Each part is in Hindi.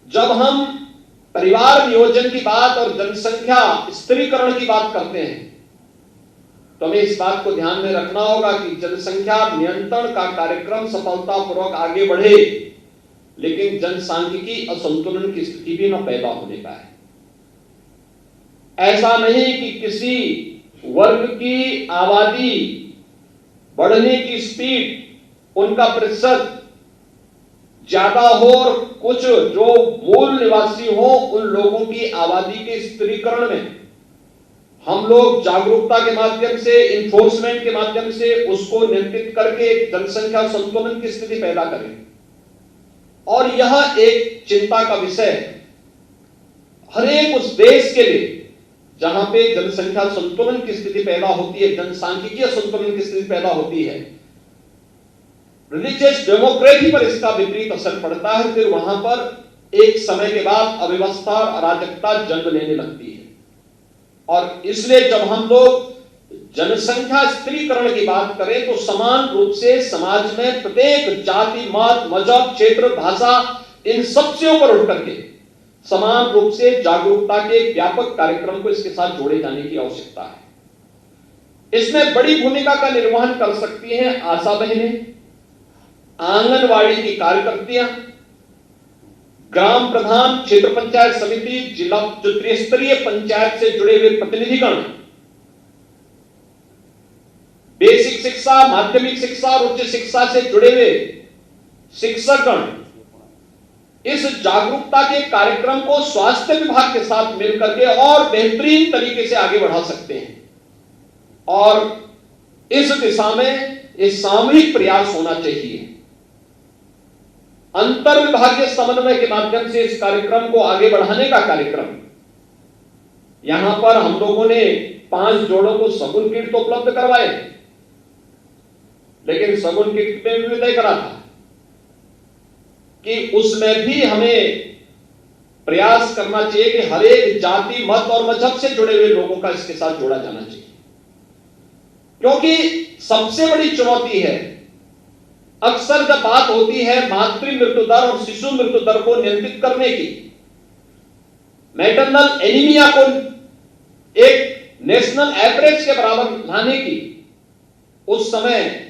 जब हम परिवार नियोजन की बात और जनसंख्या स्थिरीकरण की बात करते हैं तो हमें इस बात को ध्यान में रखना होगा कि जनसंख्या नियंत्रण का कार्यक्रम सफलतापूर्वक आगे बढ़े, लेकिन जनसांख्यिकी असंतुलन की स्थिति भी न पैदा होने पाए। ऐसा नहीं कि किसी वर्ग की आबादी बढ़ने की स्पीड, उनका प्रतिशत ज्यादा हो और कुछ जो मूल निवासी हो उन लोगों की आबादी के स्थिरीकरण में हम लोग जागरूकता के माध्यम से, इन्फोर्समेंट के माध्यम से उसको नियंत्रित करके जनसंख्या संतुलन की स्थिति पैदा करें। और यह एक चिंता का विषय है हर एक उस देश के लिए जहां पे जनसंख्या संतुलन की स्थिति पैदा होती है, जनसांख्यिकीय संतुलन की स्थिति पैदा होती है, रिलीजियस डेमोक्रेसी पर इसका विपरीत असर पड़ता है। फिर वहां पर एक समय के बाद अव्यवस्था और अराजकता जन्म लेने लगती है। और इसलिए जब हम लोग जनसंख्या स्थिरीकरण की बात करें तो समान रूप से समाज में प्रत्येक जाति, मत, मजहब, क्षेत्र, भाषा, इन सबसे ऊपर उठ करके समान रूप से जागरूकता के व्यापक कार्यक्रम को इसके साथ जोड़े जाने की आवश्यकता है। इसमें बड़ी भूमिका का निर्वहन कर सकती हैं आशा बहनें, आंगनवाड़ी की कार्यकर्तियां, ग्राम प्रधान, क्षेत्र पंचायत समिति, जिला त्रिस्तरीय पंचायत से जुड़े हुए प्रतिनिधिगण, बेसिक शिक्षा, माध्यमिक शिक्षा और उच्च शिक्षा से जुड़े हुए शिक्षकगण इस जागरूकता के कार्यक्रम को स्वास्थ्य विभाग के साथ मिलकर के और बेहतरीन तरीके से आगे बढ़ा सकते हैं। और इस दिशा में एक सामूहिक प्रयास होना चाहिए। अंतर विभागीय समन्वय के माध्यम से इस कार्यक्रम को आगे बढ़ाने का कार्यक्रम, यहां पर हम लोगों ने 5 जोड़ों को सगुन किट तो उपलब्ध करवाए, लेकिन सगुन किट में भी तय करा था कि उसमें भी हमें प्रयास करना चाहिए कि हर एक जाति, मत और मजहब से जुड़े हुए लोगों का इसके साथ जोड़ा जाना चाहिए। क्योंकि सबसे बड़ी चुनौती है, अक्सर जब बात होती है मातृ मृत्यु दर और शिशु मृत्यु दर को नियंत्रित करने की, मैटरनल एनीमिया को एक नेशनल एवरेज के बराबर लाने की, उस समय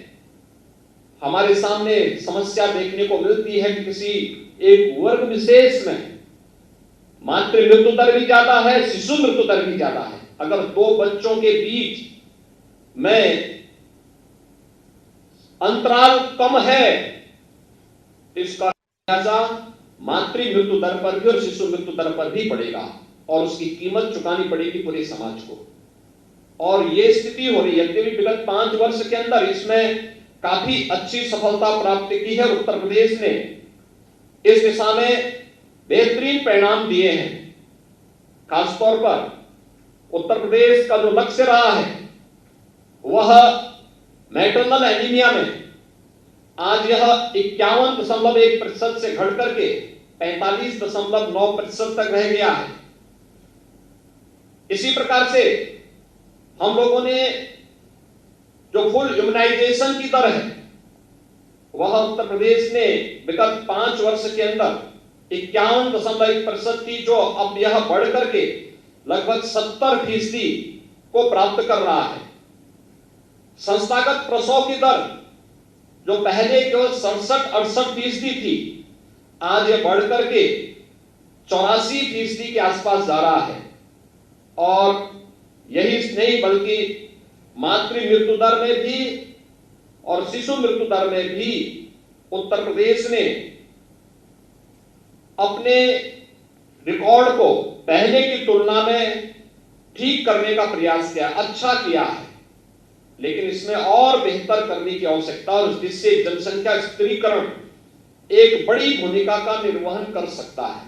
हमारे सामने समस्या देखने को मिलती है कि किसी एक वर्ग विशेष में मातृ मृत्यु दर भी ज्यादा है, शिशु मृत्यु दर भी ज्यादा है। अगर 2 बच्चों के बीच में अंतराल कम है, इसका लिहाजा मातृ मृत्यु दर पर भी और शिशु मृत्यु दर पर भी पड़ेगा और उसकी कीमत चुकानी पड़ेगी पूरे समाज को। और यह स्थिति हो रही है। यद्यपि विगत 5 वर्ष के अंदर इसमें काफी अच्छी सफलता प्राप्त की है। उत्तर प्रदेश ने इस दिशा में बेहतरीन परिणाम दिए हैं। खासतौर पर उत्तर प्रदेश का जो लक्ष्य रहा है वह मैटरनल एनीमिया में आज यह 51.1% से घट करके 45.9% तक रह गया है। इसी प्रकार से हम लोगों ने जो फुल इम्यूनाइजेशन की दर है वह उत्तर प्रदेश ने विगत 5 वर्ष के अंदर 51.1% थी, जो अब यह बढ़ करके लगभग 70% को प्राप्त कर रहा है। संस्थागत प्रसव की दर जो पहले केवल 67-68% थी, आज यह बढ़ करके 84% के आसपास जा रहा है। और यही नहीं बल्कि मातृ मृत्यु दर में भी और शिशु मृत्यु दर में भी उत्तर प्रदेश ने अपने रिकॉर्ड को पहले की तुलना में ठीक करने का प्रयास किया, अच्छा किया है। लेकिन इसमें और बेहतर करने की आवश्यकता और जिससे जनसंख्या स्थिरीकरण एक बड़ी भूमिका का निर्वहन कर सकता है।